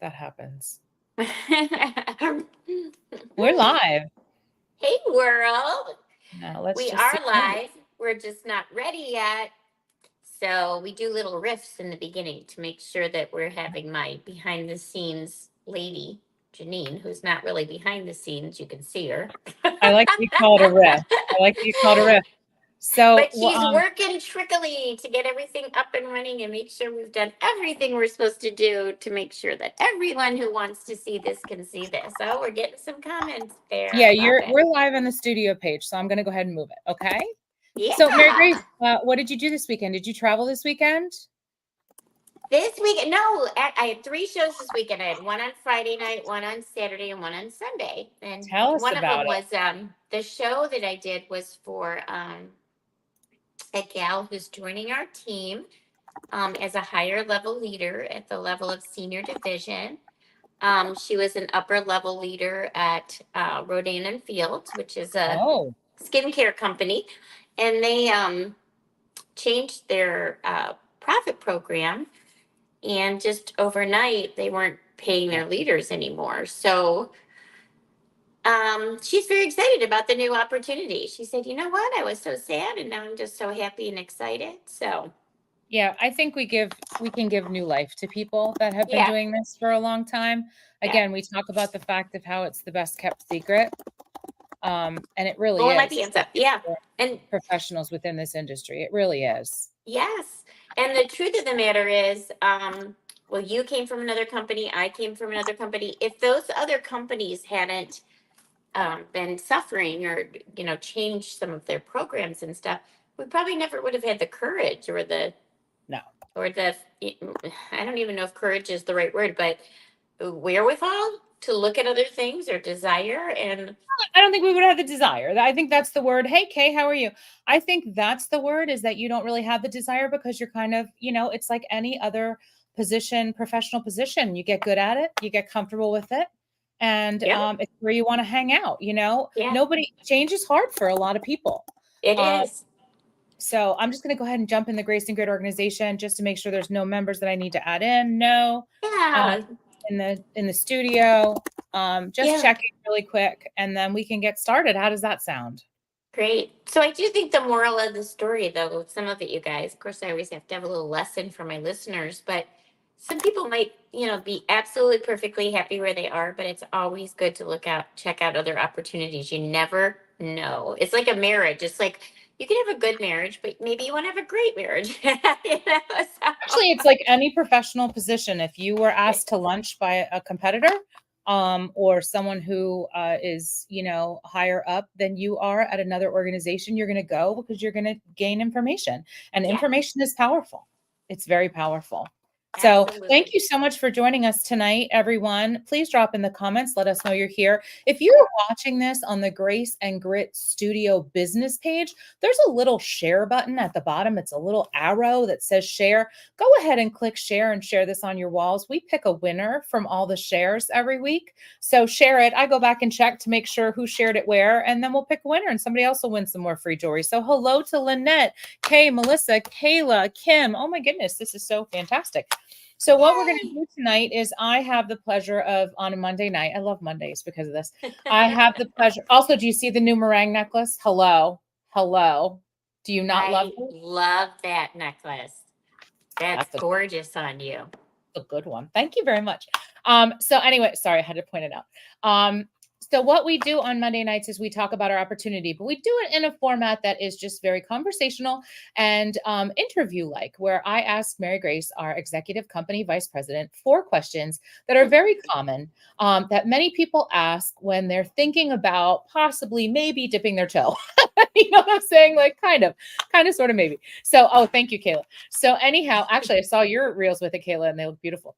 that happens. Hey We're live. world, Now let's we just see. are live. We're just not ready yet. So we do little riffs in the beginning to make sure that we're having my behind the scenes lady, Janine, who's not really behind the scenes. You can see her. I like that you call it a riff. I like that you called it a riff. So, But she's working trickily to get everything up and running and make sure we've done everything we're supposed to do to make sure that everyone who wants to see this can see this. Oh, we're getting some comments there. yeah, I love it. we're live on the studio page, so I'm going to go ahead and move it. Okay. So, Mary Grace, Yeah. what did you do this weekend? Did you travel this weekend? This weekend, no, I had three shows this weekend. I had one on Friday night, one on Saturday, and one on Sunday. And Tell us one of them about it. was the show that I did was for a gal who's joining our team as a higher level leader at the level of senior division. She was an upper level leader at Rodan and Fields, which is a Oh, skincare company, and they changed their profit program, and just overnight they weren't paying their leaders anymore. So she's very excited about the new opportunity. She said, "You know what? I was so sad, and now I'm just so happy and excited." So yeah, I think we can give new life to people that have been yeah, doing this for a long time. yeah. Again, we talk about the fact of how it's the best kept secret. And it really Pulling my is pants up. Yeah, for and professionals within this industry. It really is. yes. And the truth of the matter is, well, you came from another company, I came from another company. If those other companies hadn't been suffering or, changed some of their programs and stuff, we probably never would have had the courage No. or the, I don't even know if courage is the right word, but wherewithal to look at other things or desire. And I don't think we would have the desire. I think that's the word. Hey, Kay, how are you? I think that's the word, is that you don't really have the desire because you're kind of, it's like any other position, professional position. You get good at it, you get comfortable with it, and yeah, it's where you want to hang out. yeah, Nobody, change is hard for a lot of people. it Um, is. so I'm just going to go ahead and jump in the Grace and Grit organization just to make sure there's no members that I need to add in. No. Um, Yeah, in the studio. Just yeah. checking really quick, and then we can get started. How does that sound? Great. So I do think the moral of the story, though, some of it, you guys, of course, I always have to have a little lesson for my listeners, but some people might, be absolutely perfectly happy where they are, but it's always good to check out other opportunities. You never know. It's like a marriage. It's like you can have a good marriage, but maybe you want to have a great marriage. So, Actually, it's like any professional position. If you were asked to lunch by a competitor, or someone who is, higher up than you are at another organization, you're going to go because you're going to gain information, and yeah, information is powerful. It's very powerful. So thank absolutely. you so much for joining us tonight, everyone. Please drop in the comments. Let us know you're here. If you're watching this on the Grace and Grit Studio business page, there's a little share button at the bottom. It's a little arrow that says share. Go ahead and click share and share this on your walls. We pick a winner from all the shares every week. So share it. I go back and check to make sure who shared it where, and then we'll pick a winner and somebody else will win some more free jewelry. So hello to Lynette, Kay, Melissa, Kayla, Kim. Oh my goodness, this is so fantastic. So what we're going to do tonight is I have the pleasure of, on a Monday night, I love Mondays because of this. I have the pleasure. Also, do you see the new meringue necklace? Hello. Hello. Do you not love I it? love that necklace. That's That's gorgeous on you. a good one. Thank you very much. So anyway, sorry, I had to point it out. So what we do on Monday nights is we talk about our opportunity, but we do it in a format that is just very conversational and interview-like, where I ask Mary Grace, our executive company vice president, 4 questions that are very common, that many people ask when they're thinking about possibly maybe dipping their toe. You know what I'm saying? Like kind of, sort of, maybe. So, oh, thank you, Kayla. So anyhow, actually, I saw your reels with it, Kayla, and they look beautiful.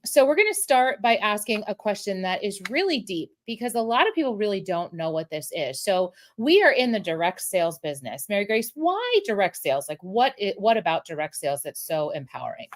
So we're going to start by asking a question that is really deep because a lot of people really don't know what this is. So we are in the direct sales business. Mary Grace, why direct sales? Like what about direct sales that's so empowering?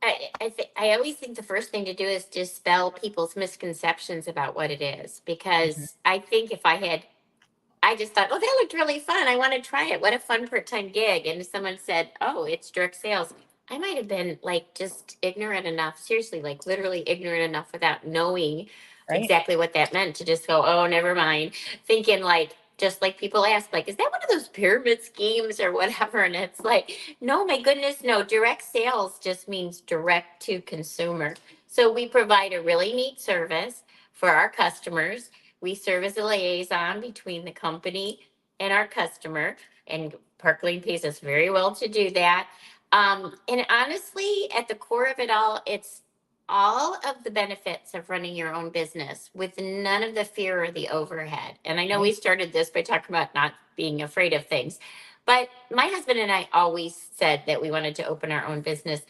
I always think the first thing to do is dispel people's misconceptions about what it is, Mhm. because I think if I just thought, oh, that looked really fun. I want to try it. What a fun part time gig. And someone said, oh, it's direct sales. I might have been like just ignorant enough, seriously, like literally ignorant enough without knowing Right. exactly what that meant to just go, oh, never mind. Thinking like, just like people ask, like, is that one of those pyramid schemes or whatever? And it's like, no, my goodness, no. Direct sales just means direct to consumer. So we provide a really neat service for our customers. We serve as a liaison between the company and our customer, and Parkland pays us very well to do that. And honestly, at the core of it all, it's all of the benefits of running your own business with none of the fear or the overhead. And I know we Right. started this by talking about not being afraid of things, but my husband and I always said that we wanted to open our own business.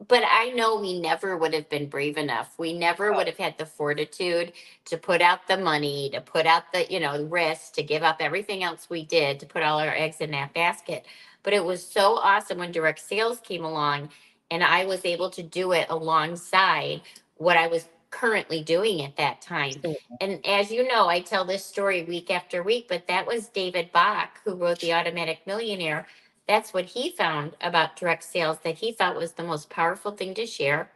But I know we never would have been brave enough. We never would have had the fortitude to put out the money, to put out the, risk, to give up everything else we did, to put all our eggs in that basket. But it was so awesome when direct sales came along and I was able to do it alongside what I was currently doing at that time. Absolutely. And as you know, I tell this story week after week, but that was David Bach who wrote The Automatic Millionaire. That's what he found about direct sales that he thought was the most powerful thing to share.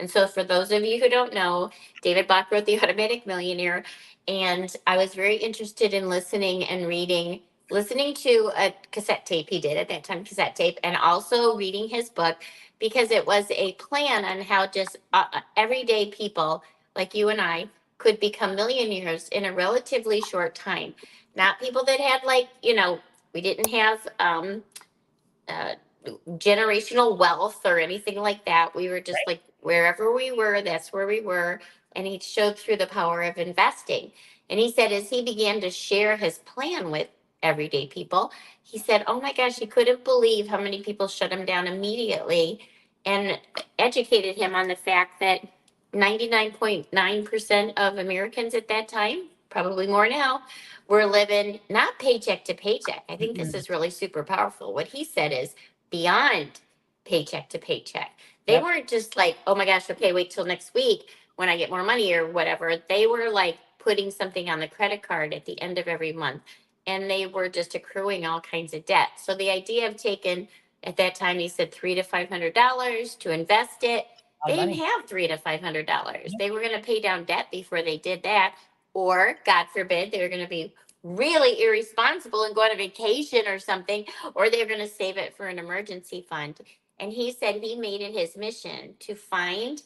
And so, for those of you who don't know, David Bach wrote The Automatic Millionaire. And I was very interested in listening and reading, listening to a cassette tape he did at that time, cassette tape, and also reading his book because it was a plan on how just everyday people like you and I could become millionaires in a relatively short time. Not people that had, like, we didn't have uh, generational wealth or anything like that. We were just like wherever we were, that's where we were. And he showed through the power of investing. And he said, as he began to share his plan with everyday people, he said, oh my gosh, he couldn't believe how many people shut him down immediately and educated him on the fact that 99.9% of Americans at that time, probably more now, were living not paycheck to paycheck. I think this Mhm. is really super powerful. What he said is beyond paycheck to paycheck. They Yep. weren't just like, oh my gosh, okay, wait till next week when I get more money or whatever. They were like putting something on the credit card at the end of every month and they were just accruing all kinds of debt. So the idea of taking, at that time he said $300 to $500 to invest it, A lot of they didn't money. have $300 to $500. Yep. They were going to pay down debt before they did that. Or, God forbid, they were going to be really irresponsible and go on a vacation or something, or they're going to save it for an emergency fund. And he said he made it his mission to find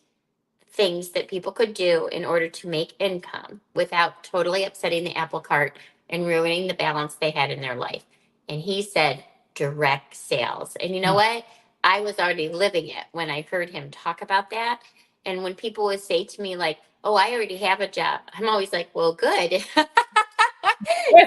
things that people could do in order to make income without totally upsetting the apple cart and ruining the balance they had in their life. And he said direct sales. And you know Mm. what? I was already living it when I heard him talk about that. And when people would say to me, like, oh, I already have a job, I'm always like, well, good.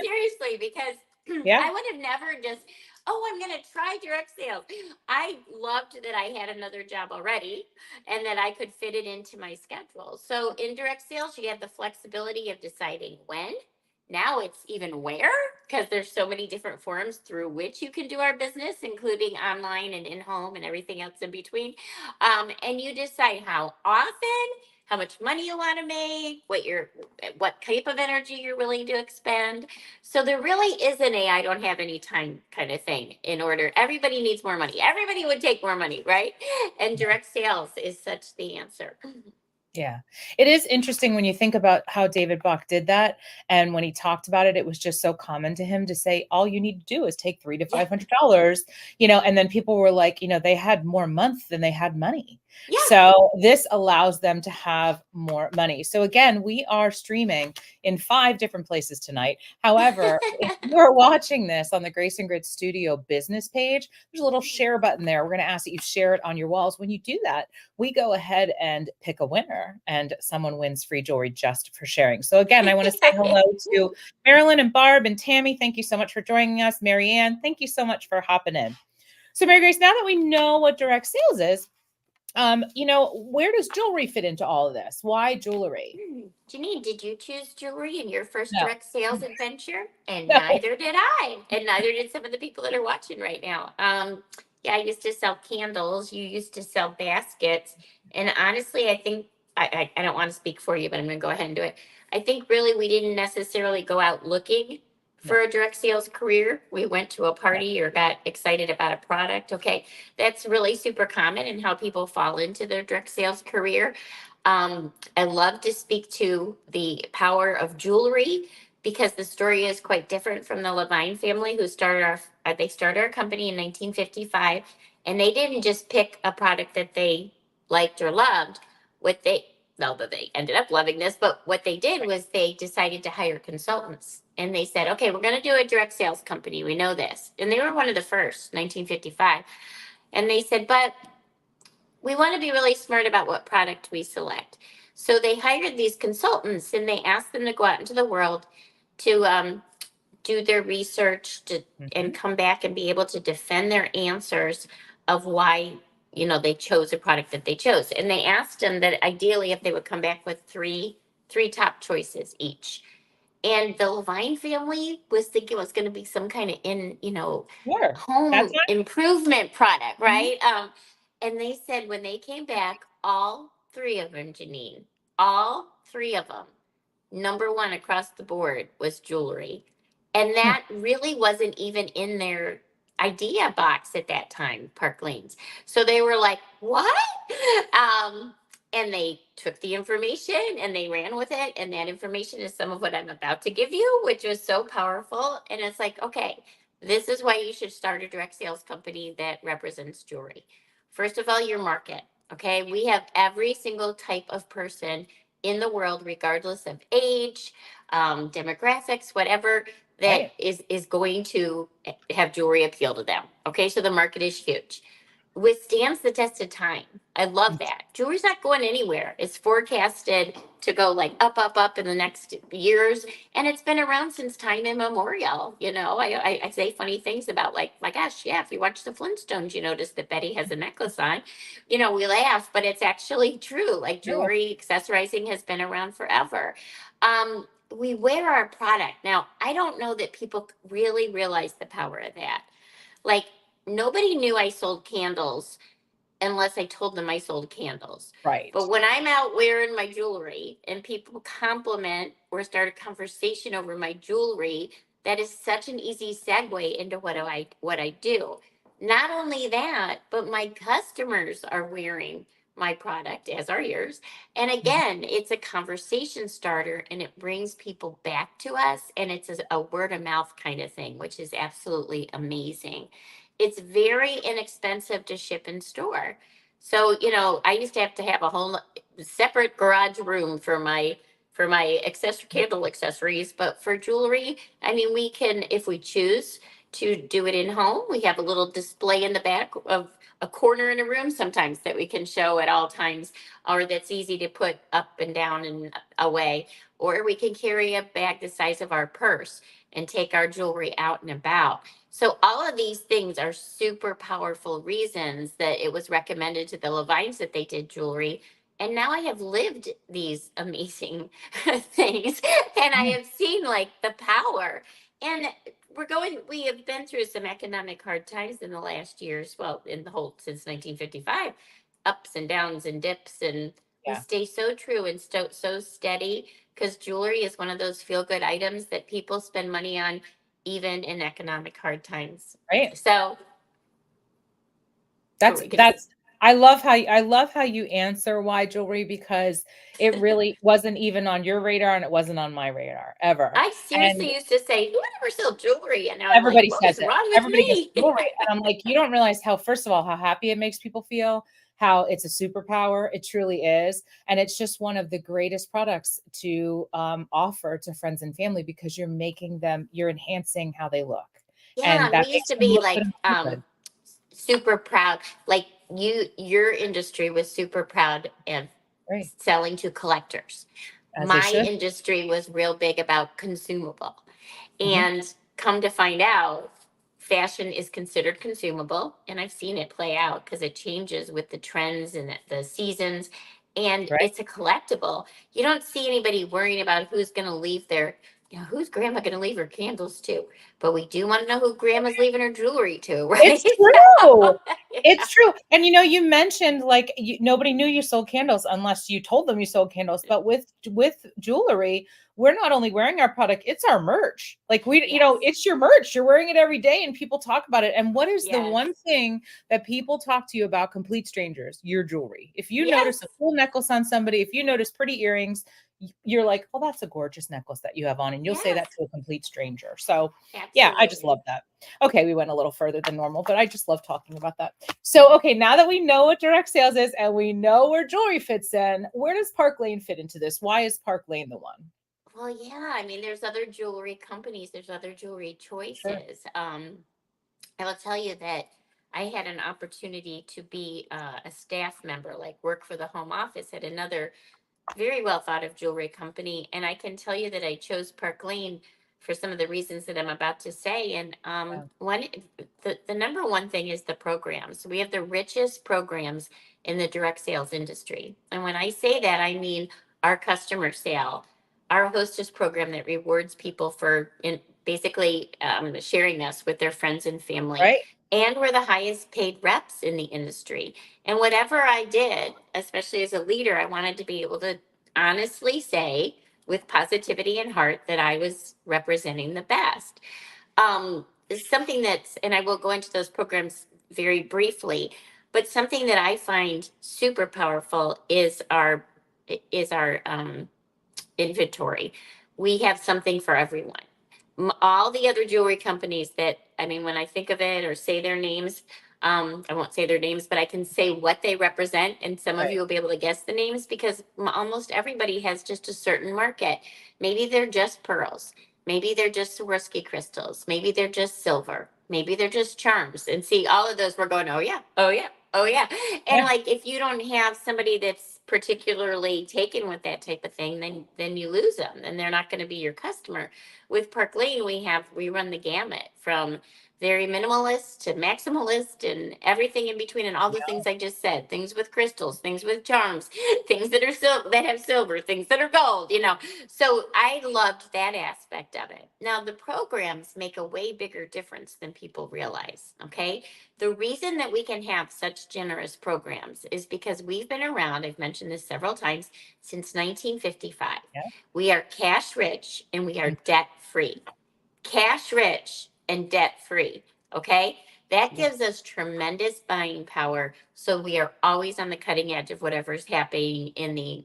Seriously, because Yeah. I would have never just, oh, I'm going to try direct sales. I loved that I had another job already and that I could fit it into my schedule. So in direct sales, you have the flexibility of deciding when. Now it's even where, because there's so many different forums through which you can do our business, including online and in home and everything else in between. And you decide how often, how much money you want to make, what type of energy you're willing to expend. So there really isn't a I don't have any time kind of thing in order. Everybody needs more money. Everybody would take more money, right? And direct sales is such the answer. Yeah. It is interesting when you think about how David Bach did that, and when he talked about it, it was just so common to him to say, "All you need to do is take 3 to Yeah. $500," and then people were like, they had more month than they had money. Yeah. So, this allows them to have more money. So, again, we are streaming in 5 different places tonight. However, if you are watching this on the Grace and Grit Studio business page, there's a little share button there. We're gonna ask that you share it on your walls. When you do that, we go ahead and pick a winner and someone wins free jewelry just for sharing. So again, I want to say hello to Marilyn and Barb and Tammy. Thank you so much for joining us. Marianne, thank you so much for hopping in. So Mary Grace, now that we know what direct sales is, where does jewelry fit into all of this? Why jewelry? Janine, did you choose jewelry in your first No. direct sales adventure? And No. neither did I. And neither did some of the people that are watching right now. Yeah, I used to sell candles. You used to sell baskets. And honestly, I think I don't want to speak for you, but I'm going to go ahead and do it. I think really we didn't necessarily go out looking for a direct sales career. We went to a party or got excited about a product. Okay. That's really super common in how people fall into their direct sales career. I love to speak to the power of jewelry because the story is quite different from the Levine family who they started our company in 1955, and they didn't just pick a product that they liked or loved. What they Well, that they ended up loving this, but what they did was they decided to hire consultants, and they said, okay, we're going to do a direct sales company. We know this. And they were one of the first, 1955. And they said, but we want to be really smart about what product we select. So they hired these consultants and they asked them to go out into the world to do their research and come back and be able to defend their answers of why they chose a product that they chose. And they asked them that ideally if they would come back with three top choices each. And the Levine family was thinking it was going to be some kind of Sure. home That's not. improvement product, Mhm. right? And they said when they came back, all three of them, Janine, all three of them, number one across the board was jewelry. And Hmm. that really wasn't even in their idea box at that time, Park Lanes. So they were like, what? And they took the information and they ran with it. And that information is some of what I'm about to give you, which was so powerful. And it's like, okay, this is why you should start a direct sales company that represents jewelry. First of all, your market. Okay. We have every single type of person in the world, regardless of age, demographics, whatever, that Right. is going to have jewelry appeal to them. Okay. So the market is huge, withstands the test of time. I love that. Jewelry's not going anywhere. It's forecasted to go like up, up, up in the next years. And it's been around since time immemorial. I say funny things about like, my gosh, yeah, if you watch the Flintstones, you notice that Betty has a necklace on. We laugh, but it's actually true. Like Sure. jewelry accessorizing has been around forever. We wear our product. Now, I don't know that people really realize the power of that. Like, nobody knew I sold candles unless I told them I sold candles. Right. But when I'm out wearing my jewelry and people compliment or start a conversation over my jewelry, that is such an easy segue into what I do. Not only that, but my customers are wearing my product, as are yours. And Mhm. again, it's a conversation starter and it brings people back to us, and it's a word of mouth kind of thing, which is absolutely amazing. It's very inexpensive to ship and store. So, I used to have a whole separate garage room for my candle accessories, but for jewelry, I mean, we can, if we choose to do it in home, we have a little display in the back of a corner in a room sometimes that we can show at all times, or that's easy to put up and down and away. Or we can carry a bag the size of our purse and take our jewelry out and about. So all of these things are super powerful reasons that it was recommended to the Levines that they did jewelry. And now I have lived these amazing things, and I Yeah. have seen like the power. And we have been through some economic hard times in the last years. Well, in the whole since 1955, ups and downs and dips. And we Yeah. stay so true and so steady because jewelry is one of those feel good items that people spend money on even in economic hard times. Right. So, what That's were we going to say? that's I love how you answer why jewelry, because it really wasn't even on your radar and it wasn't on my radar ever. I And seriously used to say, who would ever sell jewelry? And now I'm like, everybody what says is it. wrong with Everybody gets me? jewelry. And I'm like, you don't realize how, first of all, how happy it makes people feel, how it's a superpower. It truly is. And it's just one of the greatest products to offer to friends and family because you're enhancing how they look. Yeah, And and we that used makes to them be look good like and feel good. super proud. Like your industry was super proud of Right. selling to collectors. As they My should. industry was real big about consumable. Mhm. And come to find out, fashion is considered consumable. And I've seen it play out because it changes with the trends and the seasons. And Right. it's a collectible. You don't see anybody worrying about who's going to leave their who's grandma going to leave her candles to? But we do want to know who grandma's leaving her jewelry to, right? It's true. Yeah. It's true. And you mentioned like nobody knew you sold candles unless you told them you sold candles. But with jewelry, we're not only wearing our product, it's our merch. Like Yes. it's your merch. You're wearing it every day and people talk about it. And what is the Yes. one thing that people talk to you about, complete strangers? Your jewelry. If you Yes. notice a cool necklace on somebody, if you notice pretty earrings, you're like, oh, that's a gorgeous necklace that you have on. And you'll say Yes. that to a complete stranger. So yeah, I just Absolutely. love that. Okay, we went a little further than normal, but I just love talking about that. So, okay, now that we know what direct sales is and we know where jewelry fits in, where does Park Lane fit into this? Why is Park Lane the one? Well, yeah, I mean, there's other jewelry companies, there's other jewelry Sure. choices. I will tell you that I had an opportunity to be a staff member, like work for the home office at another very well thought of jewelry company. And I can tell you that I chose Park Lane for some of the reasons that I'm about to say. And Yeah. the number one thing is the programs. We have the richest programs in the direct sales industry. And when I say that, I mean our customer sale, our hostess program that rewards people for basically sharing us with their friends and family. Right. And we're the highest paid reps in the industry. And whatever I did, especially as a leader, I wanted to be able to honestly say with positivity and heart that I was representing the best. Something that's, and I will go into those programs very briefly, but something that I find super powerful is our inventory. We have something for everyone. All the other jewelry companies that, I mean, when I think of it or say their names, I won't say their names, but I can say what they represent, and some of Right. you will be able to guess the names because almost everybody has just a certain market. Maybe they're just pearls. Maybe they're just Swarovski crystals. Maybe they're just silver. Maybe they're just charms. And see, all of those we're going, oh yeah, oh yeah, oh yeah. And Yeah. like, if you don't have somebody that's particularly taken with that type of thing, then you lose them, and they're not going to be your customer. With Park Lane, we run the gamut from very minimalist to maximalist and everything in between, and all the things I just said, things with crystals, things with charms, things that are that have silver, things that are gold, so I loved that aspect of it. Now the programs make a way bigger difference than people realize. Okay, the reason that we can have such generous programs is because we've been around, I've mentioned this several times, since 1955. Yeah. We are cash rich and we are Mhm. debt free. Cash rich and debt free. Okay. That Yeah. gives us tremendous buying power. So we are always on the cutting edge of whatever's happening in the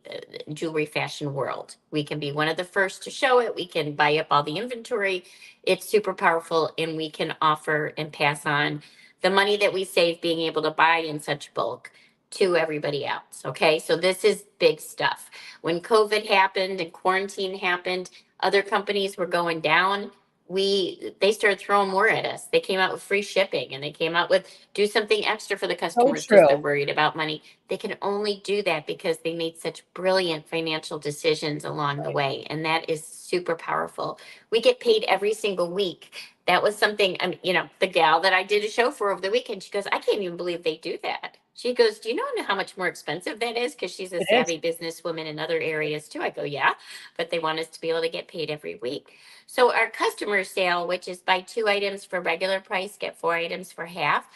jewelry fashion world. We can be one of the first to show it. We can buy up all the inventory. It's super powerful. And we can offer and pass on the money that we save being able to buy in such bulk to everybody else. Okay. So this is big stuff. When COVID happened and quarantine happened, other companies were going down. They started throwing more at us. They came out with free shipping, and they came out with do something extra for the So customers because they're true. worried about money. They can only do that because they made such brilliant financial decisions along the Right. way, and that is super powerful. We get paid every single week. That was something, the gal that I did a show for over the weekend, she goes, I can't even believe they do that. She goes, do you know how much more expensive that is? Because she's a It is. savvy businesswoman in other areas too. I go, yeah, but they want us to be able to get paid every week. So our customer sale, which is buy 2 items for regular price, get 4 items for half,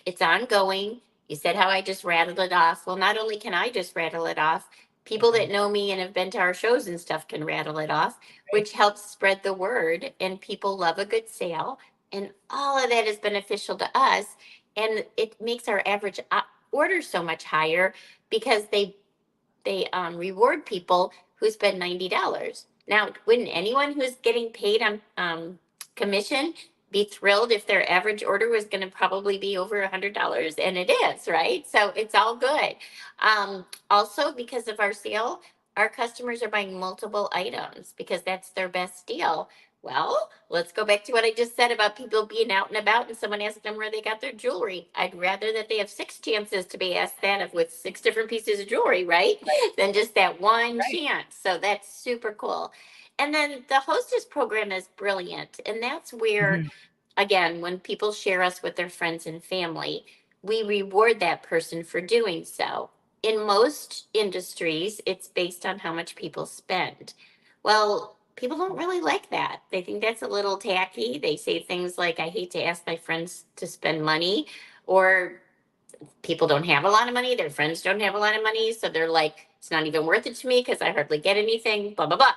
it's ongoing. You said how I just rattled it off. Well, not only can I just rattle it off, people that know me and have been to our shows and stuff can rattle it off, Right. which helps spread the word. And people love a good sale. And all of that is beneficial to us. And it makes our average order so much higher because they reward people who spend $90. Now, wouldn't anyone who's getting paid on commission be thrilled if their average order was going to probably be over $100? And it is, right? So it's all good. Also, because of our sale, our customers are buying multiple items because that's their best deal. Well, let's go back to what I just said about people being out and about and someone asks them where they got their jewelry. I'd rather that they have 6 chances to be asked that of with 6 different pieces of jewelry, right? Than just that one Right. chance. So that's super cool. And then the hostess program is brilliant. And that's where, Mhm. again, when people share us with their friends and family, we reward that person for doing so. In most industries, it's based on how much people spend. Well, people don't really like that. They think that's a little tacky. They say things like, I hate to ask my friends to spend money, or people don't have a lot of money. Their friends don't have a lot of money. So they're like, it's not even worth it to me because I hardly get anything, blah, blah, blah.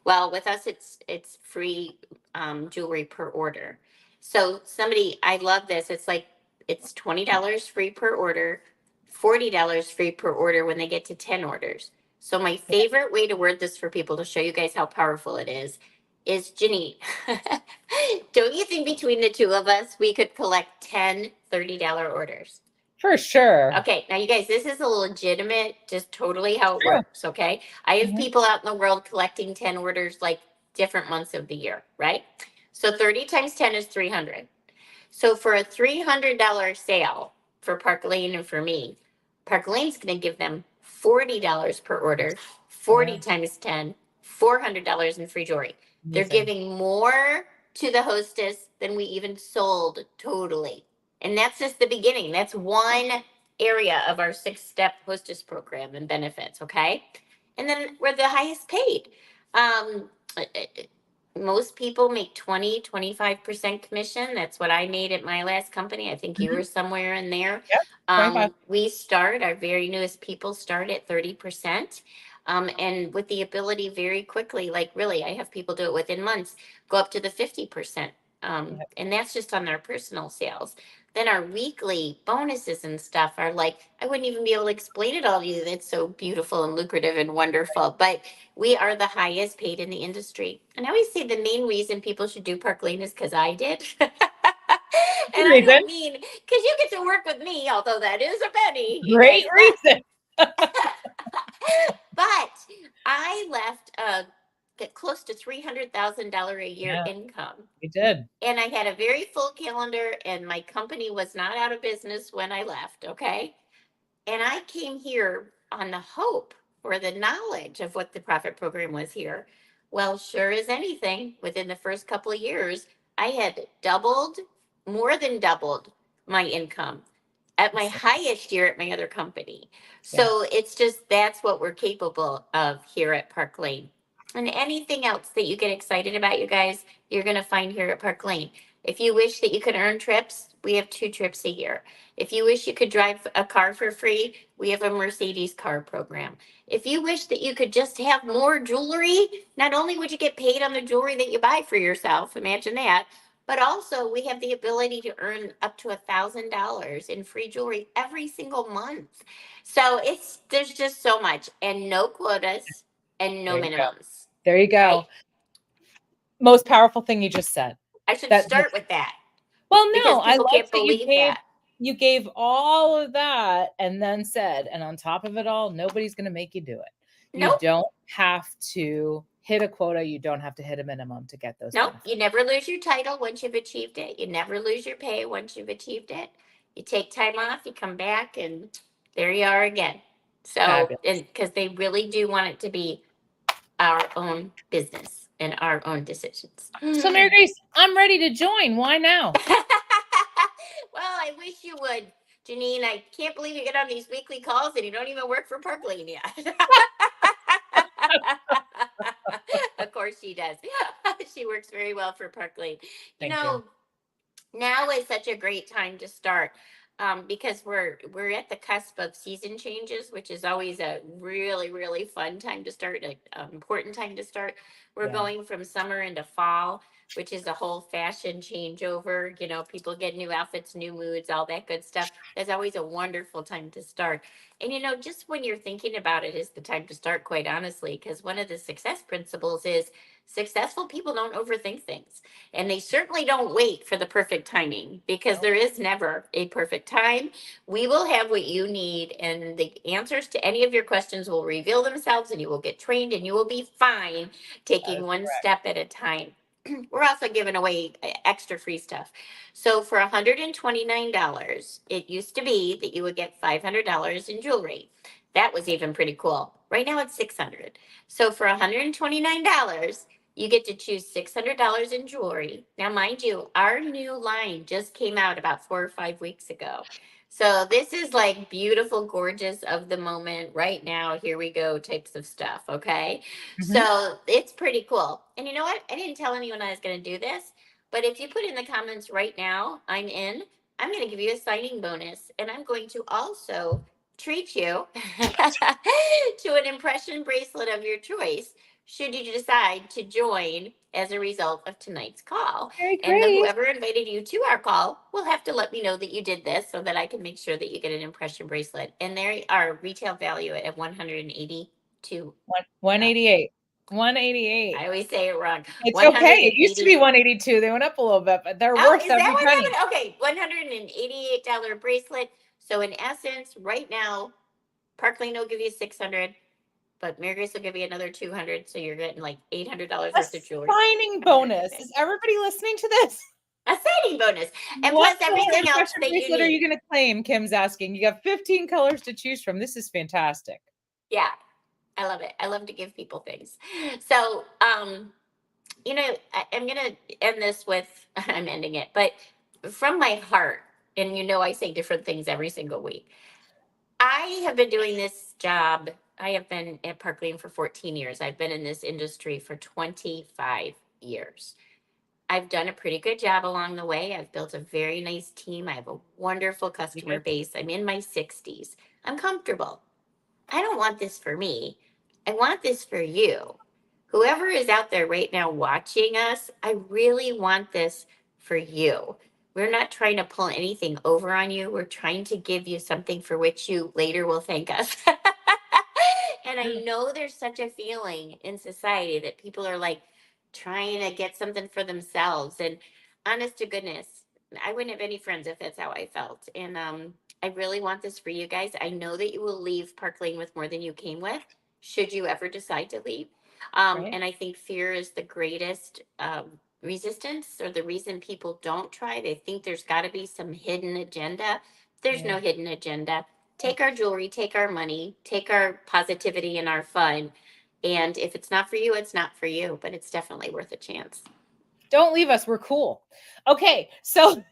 Well, with us, it's free jewelry per order. So somebody, I love this. It's like, it's $20 free per order, $40 free per order when they get to 10 orders. So my favorite way to word this for people to show you guys how powerful it is Janine, don't you think between the two of us, we could collect 10 $30 orders? For sure. Okay, now you guys, this is a legitimate, just totally how it True. works, okay? I have Mhm. people out in the world collecting 10 orders like different months of the year, right? So 30 times 10 is 300. So for a $300 sale for Park Lane and for me, Park Lane's going to give them $40 per order, 40 Yeah. times 10, $400 in free jewelry. They're Amazing. giving more to the hostess than we even sold totally. And that's just the beginning. That's one area of our 6-step hostess program and benefits, okay? And then we're the highest paid. Um, Most people make 25% commission. That's what I made at my last company. I think you Mhm. were somewhere in there. Yep. 25. We start, our very newest people start at 30%. And with the ability very quickly, like really, I have people do it within months, go up to the 50%. Yep. And that's just on their personal sales. Then our weekly bonuses and stuff are like, I wouldn't even be able to explain it all to you. That's so beautiful and lucrative and wonderful. But we are the highest paid in the industry. And I always say the main reason people should do Park Lane is because I did. And I Reason. don't mean because you get to work with me, although that is a penny, you Great guys. reason. But I left get close to $300,000 a year Yeah, income. we did. And I had a very full calendar, and my company was not out of business when I left. Okay. And I came here on the hope or the knowledge of what the profit program was here. Well, sure as anything, within the first couple of years, I had doubled, more than doubled my income at my highest year at my other company. Yeah. So it's just that's what we're capable of here at Park Lane. And anything else that you get excited about, you guys, you're going to find here at Park Lane. If you wish that you could earn trips, we have 2 trips a year. If you wish you could drive a car for free, we have a Mercedes car program. If you wish that you could just have more jewelry, not only would you get paid on the jewelry that you buy for yourself, imagine that, but also we have the ability to earn up to $1,000 in free jewelry every single month. So there's just so much, and no quotas and no There you go. minimums. There you go. Okay? Most powerful thing you just said. I should That start with that well, because no, I people like can't that believe that. you gave all of that and then said, and on top of it all, nobody's going to make you do it. You Nope. don't have to hit a quota. You don't have to hit a minimum to get those Nope. benefits. You never lose your title once you've achieved it. You never lose your pay once you've achieved it. You take time off, you come back, and there you are again. So, Fabulous. and because they really do want it to be our own business and our own decisions. So, Mary Grace, I'm ready to join. Why now? Well, I wish you would, Janine. I can't believe you get on these weekly calls and you don't even work for Park Lane yet. Of course she does. She works very well for Park Lane. Thank you. Now is such a great time to start because we're at the cusp of season changes, which is always a really fun time to start, an important time to start. We're Yeah. going from summer into fall, which is a whole fashion changeover. You know, people get new outfits, new moods, all that good stuff. That's always a wonderful time to start. And just when you're thinking about it is the time to start, quite honestly, because one of the success principles is successful people don't overthink things. And they certainly don't wait for the perfect timing because there is never a perfect time. We will have what you need, and the answers to any of your questions will reveal themselves, and you will get trained, and you will be fine taking one step at a time. We're also giving away extra free stuff. So for $129, it used to be that you would get $500 in jewelry. That was even pretty cool. Right now it's $600. So for $129, you get to choose $600 in jewelry. Now, mind you, our new line just came out about 4 or 5 weeks ago. So this is like beautiful, gorgeous of the moment right now. Here we go types of stuff. Okay. Mhm. So it's pretty cool. And you know what? I didn't tell anyone I was going to do this, but if you put in the comments right now, I'm in, I'm going to give you a signing bonus, and I'm going to also treat you to an impression bracelet of your choice should you decide to join as a result of tonight's call. Very And great. whoever invited you to our call will have to let me know that you did this so that I can make sure that you get an impression bracelet. And they are retail value at 182. 188. 188. I always say it wrong. It's okay. It used to 180. be 182. They went up a little bit, but they're Oh, worth is that every what penny. happened? Okay, $188 bracelet. So in essence, right now, Parkland will give you 600, but Mary Grace will give you another 200. So you're getting like $800 A worth of jewelry. signing bonus. Is everybody listening to this? A signing bonus. And What plus color everything else impression that you bracelet are you need. going to claim? Kim's asking. You got 15 colors to choose from. This is fantastic. Yeah. I love it. I love to give people things. So, I'm going to end this with, I'm ending it, but from my heart, and I say different things every single week. I have been doing this job. I have been at Park Lane for 14 years. I've been in this industry for 25 years. I've done a pretty good job along the way. I've built a very nice team. I have a wonderful customer base. I'm in my 60s. I'm comfortable. I don't want this for me. I want this for you. Whoever is out there right now watching us, I really want this for you. We're not trying to pull anything over on you. We're trying to give you something for which you later will thank us. And I know there's such a feeling in society that people are like trying to get something for themselves. And honest to goodness, I wouldn't have any friends if that's how I felt. And I really want this for you guys. I know that you will leave Park Lane with more than you came with, should you ever decide to leave. Right? And I think fear is the greatest resistance, or the reason people don't try. They think there's got to be some hidden agenda. There's Yeah. no hidden agenda. Take our jewelry, take our money, take our positivity and our fun. And if it's not for you, it's not for you, but it's definitely worth a chance. Don't leave us. We're cool. Okay. So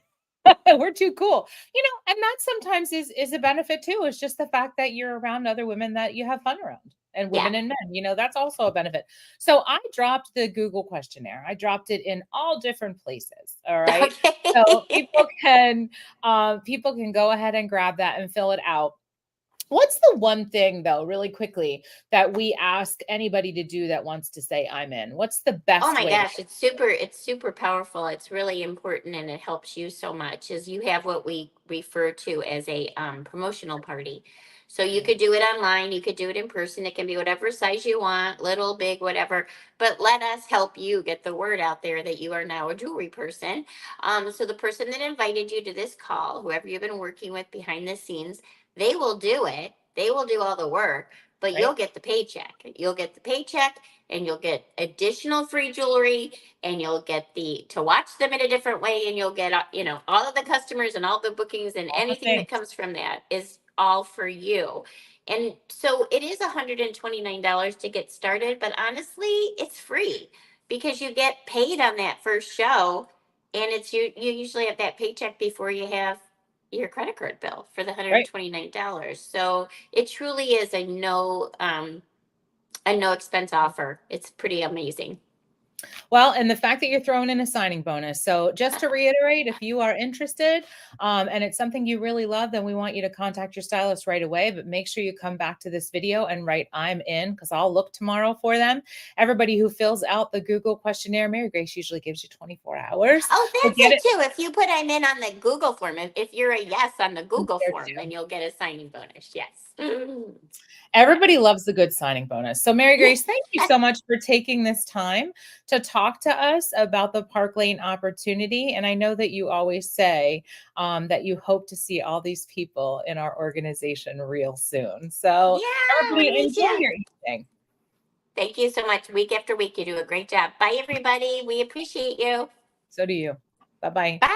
we're too cool. And that sometimes is a benefit too. It's just the fact that you're around other women that you have fun around, and Yeah. women and men, that's also a benefit. So I dropped the Google questionnaire. I dropped it in all different places. All right. Okay. So people can go ahead and grab that and fill it out. What's the one thing, though, really quickly, that we ask anybody to do that wants to say I'm in? What's the best Oh my way? gosh, it's super powerful. It's really important, and it helps you so much. Is you have what we refer to as a promotional party. So you could do it online, you could do it in person. It can be whatever size you want, little, big, whatever. But let us help you get the word out there that you are now a jewelry person. So the person that invited you to this call, whoever you've been working with behind the scenes, they will do it. They will do all the work, but Right? you'll get the paycheck. You'll get the paycheck, and you'll get additional free jewelry, and you'll get to watch them in a different way, and you'll get all of the customers and all the bookings, and All the anything that things. comes from that is all for you. And so it is $129 to get started, but honestly, it's free because you get paid on that first show, and it's you usually have that paycheck before you have your credit card bill for the Right? $129. So it truly is a no expense offer. It's pretty amazing. Well, and the fact that you're throwing in a signing bonus. So just to reiterate, if you are interested, and it's something you really love, then we want you to contact your stylist right away. But make sure you come back to this video and write I'm in, because I'll look tomorrow for them. Everybody who fills out the Google questionnaire, Mary Grace usually gives you 24 hours. Oh, to that's get it too. If you put I'm in on the Google form, if you're a yes on the Google there form, too. then you'll get a signing bonus. Yes. Everybody loves the good signing bonus. So Mary Grace, thank you so much for taking this time to talk to us about the Park Lane opportunity. And I know that you always say that you hope to see all these people in our organization real soon. So Yeah, everybody we need enjoy you. your evening. Thank you so much. Week after week, you do a great job. Bye, everybody. We appreciate you. So do you. Bye-bye. Bye.